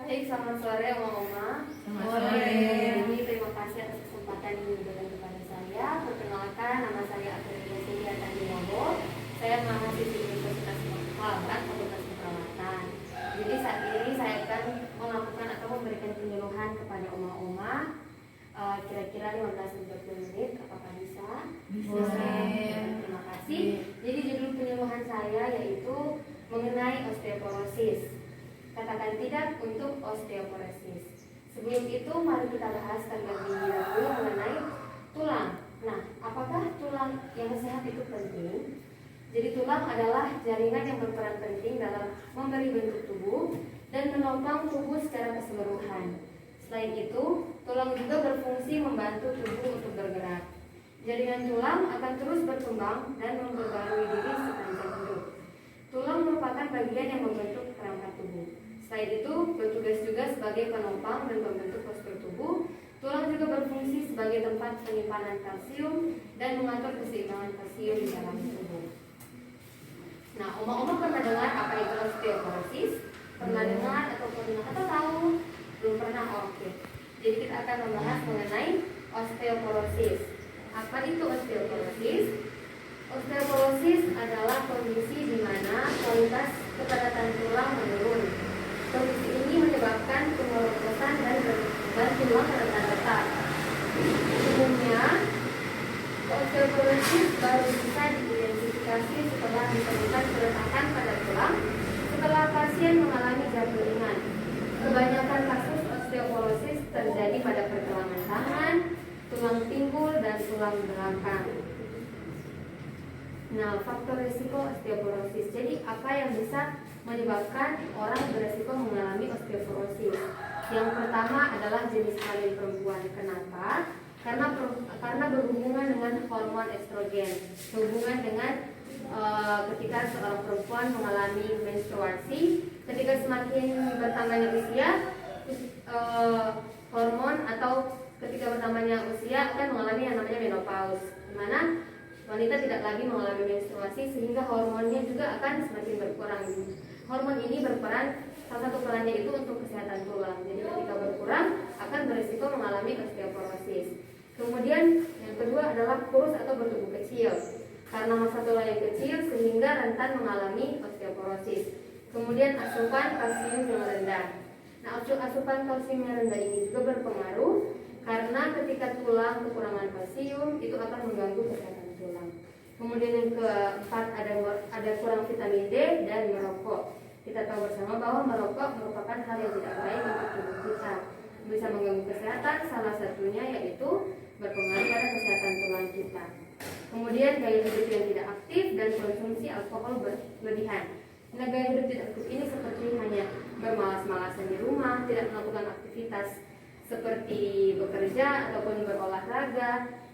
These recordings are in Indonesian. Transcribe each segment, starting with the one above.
Baik, selamat sore Oma-Oma. Selamat sore. Ini terima kasih atas kesempatan yang diberikan kepada saya. Perkenalkan, nama saya Aprilia Celia Tandiwogo. Saya mahasiswi Universitas Malang, Fakultas Keperawatan. Jadi saat ini saya akan melakukan atau memberikan penyuluhan kepada Oma-Oma. Kira-kira 15-20 menit, apakah bisa? Boleh. Terima kasih. Jadi judul penyuluhan saya yaitu mengenai osteoporosis. Katakan tidak untuk osteoporosis. Sebelum itu mari kita bahas terlebih dahulu mengenai tulang. Nah, apakah tulang yang sehat itu penting? Jadi tulang adalah jaringan yang berperan penting dalam memberi bentuk tubuh dan menopang tubuh secara keseluruhan. Selain itu, tulang juga berfungsi membantu tubuh untuk bergerak. Jaringan tulang akan terus berkembang dan memperbarui diri sepanjang hidup. Tulang merupakan bagian yang membentuk perangkat tubuh. Selain itu, bertugas juga sebagai penopang dan pembentuk postur tubuh. Tulang juga berfungsi sebagai tempat penyimpanan kalsium dan mengatur keseimbangan kalsium di dalam tubuh. Nah, Oma-Oma pernah dengar apa itu osteoporosis? Pernah dengar atau tahu? Belum pernah? Oke. Jadi kita akan membahas mengenai osteoporosis. Apa itu osteoporosis? Osteoporosis adalah kondisi di mana kualitas kepadatan tulang menurun. Kondisi ini menyebabkan kemerosotan dan tulang retak-retak. Umumnya, osteoporosis baru bisa diidentifikasi setelah ditemukan keretakan pada tulang setelah pasien mengalami jatuh ringan. Kebanyakan kasus osteoporosis terjadi pada pergelangan tangan, tulang pinggul, dan tulang belakang. Nah, faktor risiko osteoporosis. Jadi apa yang bisa menyebabkan orang beresiko mengalami osteoporosis? Yang pertama adalah jenis kelamin perempuan. Kenapa? Karena berhubungan dengan hormon estrogen. Berhubungan dengan ketika seorang perempuan mengalami menstruasi, ketika semakin bertambahnya usia, hormon atau ketika bertambahnya usia akan mengalami yang namanya menopause, di mana wanita tidak lagi mengalami menstruasi sehingga hormonnya juga akan semakin berkurang. Hormon ini berperan, salah satu perannya itu untuk kesehatan tulang. Jadi ketika berkurang akan berisiko mengalami osteoporosis. Kemudian yang kedua adalah kurus atau bertubuh kecil. Karena massa tulang yang kecil sehingga rentan mengalami osteoporosis. Kemudian asupan kalsium yang rendah. Nah, asupan kalsium yang rendah ini juga berpengaruh karena ketika tulang kekurangan kalsium itu akan mengganggu kesehatan tulang. Kemudian yang keempat ada kurang vitamin D dan merokok. Kita tahu bersama bahwa merokok merupakan hal yang tidak baik untuk tubuh kita. Bisa mengganggu kesehatan, salah satunya yaitu berpengaruh pada kesehatan tulang kita. Kemudian gaya hidup yang tidak aktif dan konsumsi alkohol berlebihan. Nah, gaya hidup tidak aktif ini seperti hanya bermalas-malasan di rumah, tidak melakukan aktivitas seperti bekerja ataupun berolahraga,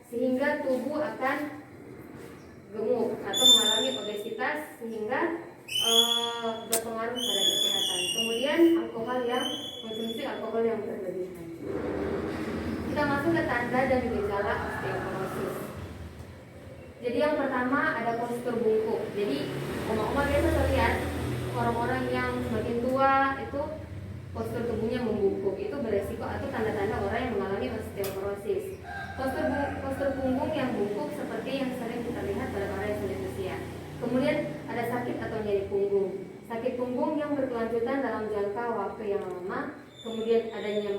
sehingga tubuh akan gemuk atau mengalami obesitas sehingga berpengaruh pada kesehatan. Kemudian konsumsi alkohol yang berlebihan. Kita masuk ke tanda dan gejala osteoporosis. Jadi yang pertama ada postur bungkuk. Jadi Oma-oma biasa terlihat orang-orang yang semakin tua itu postur tubuhnya membungkuk, itu beresiko atau tanda-tanda orang yang mengalami osteoporosis. Postur punggung yang bungkuk seperti yang sering kita lihat pada orang yang sudah usia. Kemudian ada sakit atau nyeri punggung. Sakit punggung yang berkelanjutan dalam jangka waktu yang lama. Kemudian adanya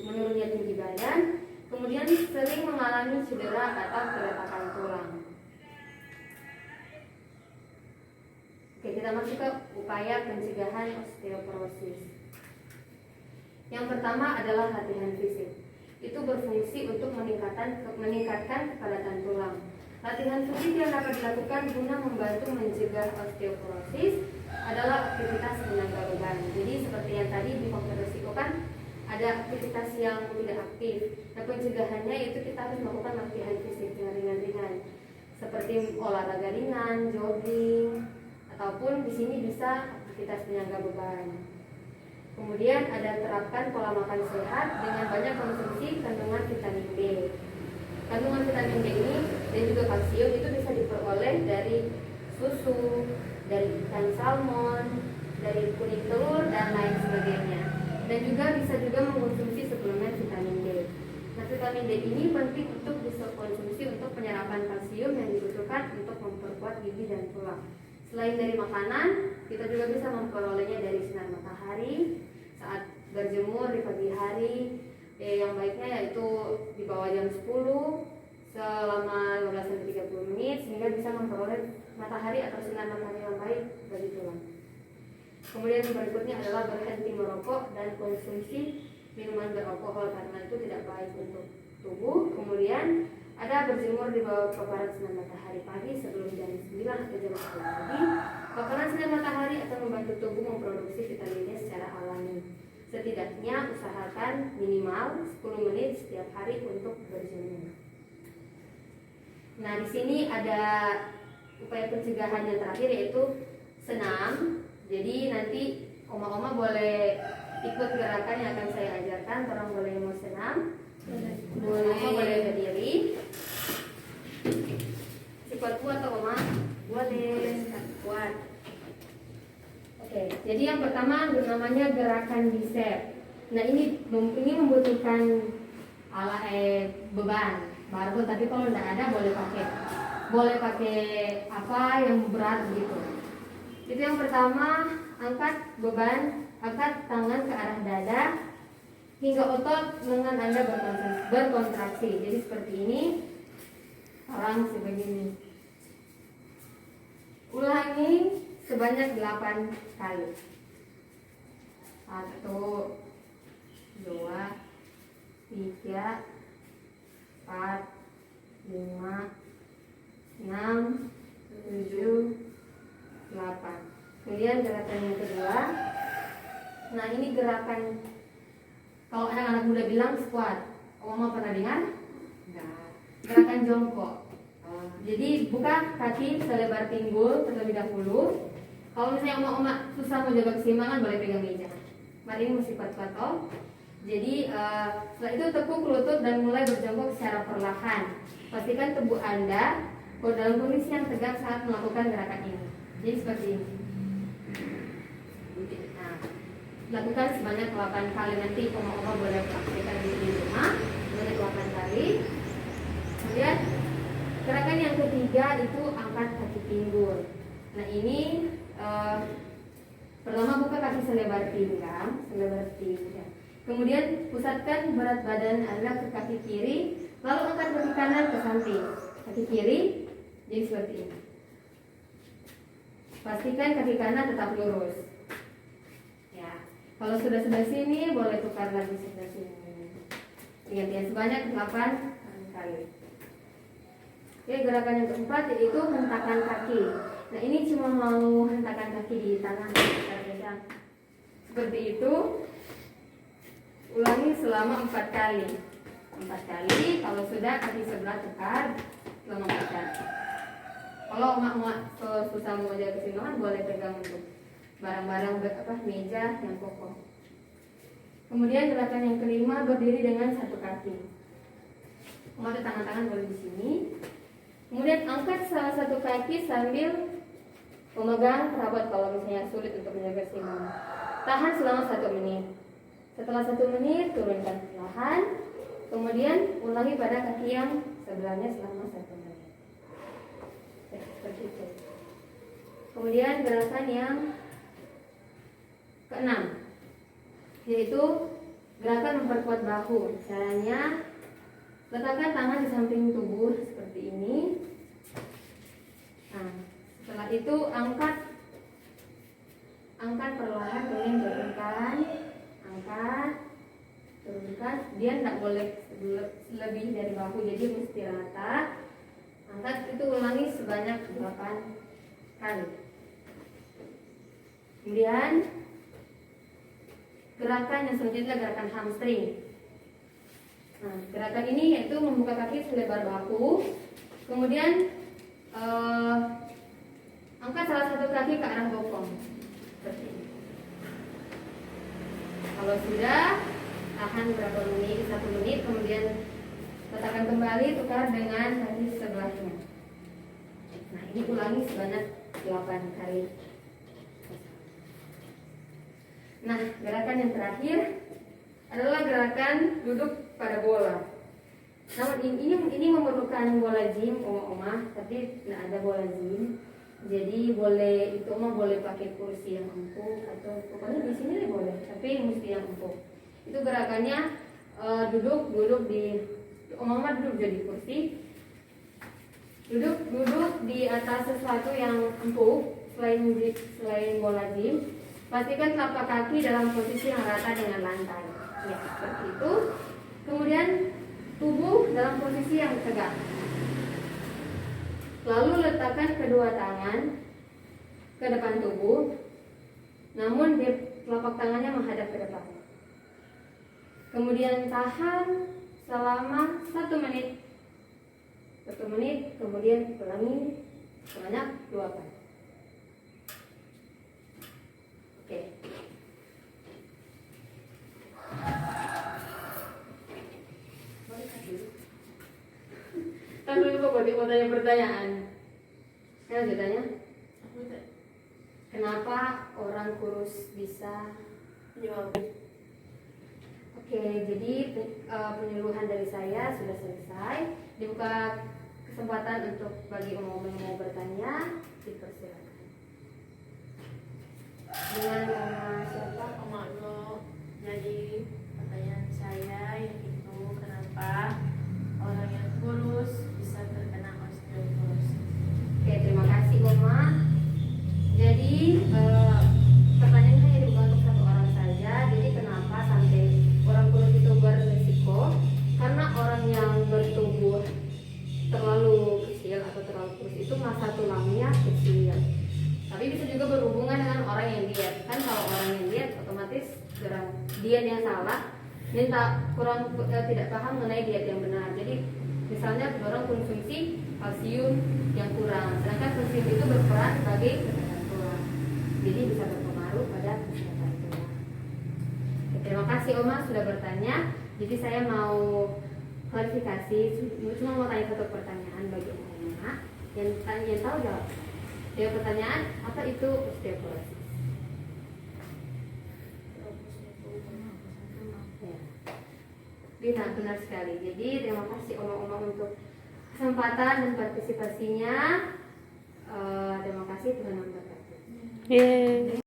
menurunnya tinggi badan. Kemudian sering mengalami cedera atau keretakan tulang. Oke, kita masuk ke upaya pencegahan osteoporosis. Yang pertama adalah latihan fisik. Itu berfungsi untuk meningkatkan kepadatan tulang. Latihan fisik yang dapat dilakukan guna membantu mencegah osteoporosis adalah aktivitas penyangga beban. Jadi seperti yang tadi di faktor risiko kan ada aktivitas yang tidak aktif. Nah, pencegahannya itu kita harus melakukan latihan fisik yang ringan-ringan, seperti olahraga ringan, jogging, ataupun di sini bisa aktivitas penyangga beban. Kemudian ada terapkan pola makan sehat dengan banyak konsumsi kandungan vitamin D. Kandungan vitamin D ini dan juga kalsium itu bisa diperoleh dari susu, dari ikan salmon, dari kuning telur dan lain sebagainya. Dan bisa juga mengkonsumsi suplemen vitamin D. Nah, vitamin D ini penting untuk dikonsumsi untuk penyerapan kalsium yang dibutuhkan untuk memperkuat gigi dan tulang. Selain dari makanan, kita juga bisa memperolehnya dari sinar matahari saat berjemur di pagi hari. Yang baiknya yaitu di bawah jam 10 selama 15 sampai 30 menit sehingga bisa memperoleh matahari atau sinar matahari yang baik bagi tulang. Kemudian yang berikutnya adalah berhenti merokok dan konsumsi minuman beralkohol karena itu tidak baik untuk tubuh. Kemudian ada berjemur di bawah paparan sinar matahari pagi sebelum jam 9 atau jam 10 pagi. Paparan sinar matahari akan membantu tubuh memproduksi vitamin D secara alami. Setidaknya usahakan minimal 10 menit setiap hari untuk berjemur. Nah, di sini ada upaya pencegahan yang terakhir yaitu senam. Jadi nanti oma-oma boleh ikut gerakan yang akan saya ajarkan. Orang boleh mau senam, boleh berdiri. Si kuat-kuat atau oma? Boleh kuat. Oke, jadi yang pertama namanya gerakan bicep. Nah, ini membutuhkan beban barbel, tapi kalau tidak ada boleh pakai apa yang berat begitu. Itu yang pertama, angkat beban, angkat tangan ke arah dada hingga otot lengan Anda berkontraksi. Jadi seperti ini, orang sebegini. Ulangi sebanyak 8 kali. 1, 2, 3, 4, 5, 6, 7, 8. Kemudian gerakan yang kedua. Nah, ini gerakan kalau anak-anak muda bilang squat. Oma pernah dengar? Enggak. Gerakan jongkok. Jadi buka kaki selebar pinggul terlebih dahulu. Kalau misalnya oma susah mau jaga keseimbangan boleh pegang meja. Mari ini mesti kuat-kuat toh. Jadi setelah itu tekuk lutut dan mulai berjongkok secara perlahan. Pastikan tubuh Anda dalam kondisi yang tegak saat melakukan gerakan ini. Jadi seperti ini. Nah, lakukan sebanyak 8 kali. Nanti oma-oma boleh praktekkan di rumah sebanyak 8 kali. Kemudian gerakan yang ketiga itu angkat kaki pinggul. Nah, ini pertama buka kaki selebar pinggang. Kemudian pusatkan berat badan Anda ke kaki kiri, lalu angkat kaki kanan ke samping. Kaki kiri jadi seperti ini. Pastikan kaki kanan tetap lurus. Ya, kalau sudah sebelah sini boleh tukar lagi sebelah sini. Ingat ya, sebanyak 8 kali. Oke, gerakan yang keempat yaitu hentakan kaki. Nah, ini cuma mau hentakan kaki di tangan saja. Seperti itu. Ulangi selama 4 kali. 4 kali. Kalau sudah kaki sebelah tukar selama 4 kali. Kalau emak-emak susah mau jaga keseimbangan boleh pegang untuk barang-barang meja yang kokoh. Kemudian gerakan yang kelima berdiri dengan satu kaki. Emak tangan-tangan boleh di sini. Kemudian angkat salah satu kaki sambil memegang perabot kalau misalnya sulit untuk menjaga keseimbangan. Tahan selama 1 menit. Setelah 1 menit turunkan perlahan. Kemudian ulangi pada kaki yang sebelahnya selama 1 menit. Seperti itu. Kemudian gerakan yang keenam yaitu gerakan memperkuat bahu. Caranya letakkan tangan di samping tubuh seperti ini. Nah, setelah itu angkat perlahan, kemudian turunkan, angkat, turunkan. Dia tidak boleh lebih dari bahu, jadi mesti rata. Angkat, itu ulangi sebanyak 8 kali. Kemudian gerakan yang selanjutnya gerakan hamstring. Nah, gerakan ini yaitu membuka kaki selebar bahu, kemudian angkat salah satu kaki ke arah bokong, seperti ini. Kalau sudah, tahan berapa menit, 1 menit, kemudian letakkan kembali, tukar dengan kaki sebelahnya. Nah, ini ulangi sebanyak 8 kali. Nah, gerakan yang terakhir adalah gerakan duduk pada bola. Namun ini memerlukan bola gym, oma, tapi tidak ada bola gym. Jadi oma boleh pakai kursi yang empuk atau pokoknya di sini boleh, tapi mesti yang empuk. Itu gerakannya duduk di oma duduk jadi kursi. Duduk di atas sesuatu yang empuk selain bola gym. Pastikan telapak kaki dalam posisi yang rata dengan lantai. Ya, seperti itu. Kemudian tubuh dalam posisi yang tegak. Lalu letakkan kedua tangan ke depan tubuh, namun telapak tangannya menghadap ke depan. Kemudian tahan selama 1 menit. 1 menit, kemudian ulangi sebanyak 2 kali. Oke. Kan dulu kok mau tanya pertanyaan. Saya tanya, kenapa orang kurus bisa Jawab. Oke, jadi penyuluhan dari saya sudah selesai. Dibuka kesempatan untuk bagi umum yang mau bertanya, dipersilakan. Dengan siapa? Oma lo. Jadi pertanyaan saya yaitu kenapa orang yang kurus bisa terkena osteoporosis? Oke, terima kasih Oma. Jadi pertanyaannya hanya dibuka untuk satu orang saja. Jadi kenapa sampai orang kurus itu berisiko? Karena orang yang bertubuh terlalu kecil atau terlalu kurus itu massa tulangnya kecil. Tapi bisa juga berhubungan dengan orang yang diet. Kan kalau orang yang diet otomatis diet yang salah, tidak paham mengenai diet yang benar. Jadi misalnya orang konsumsi kalsium yang kurang, sedangkan kalsium itu berperan sebagai kesehatan tulang. Jadi bisa berpengaruh pada kesehatan tulang. Oke, terima kasih Oma sudah bertanya. Jadi saya mau klarifikasi, cuma mau tanya satu pertanyaan bagi Oma yang tahu jawab. Dia pertanyaan, apa itu osteoporosis? Ya. Benar sekali. Jadi terima kasih Oma untuk kesempatan dan partisipasinya. Terima kasih Tuhan memberkati.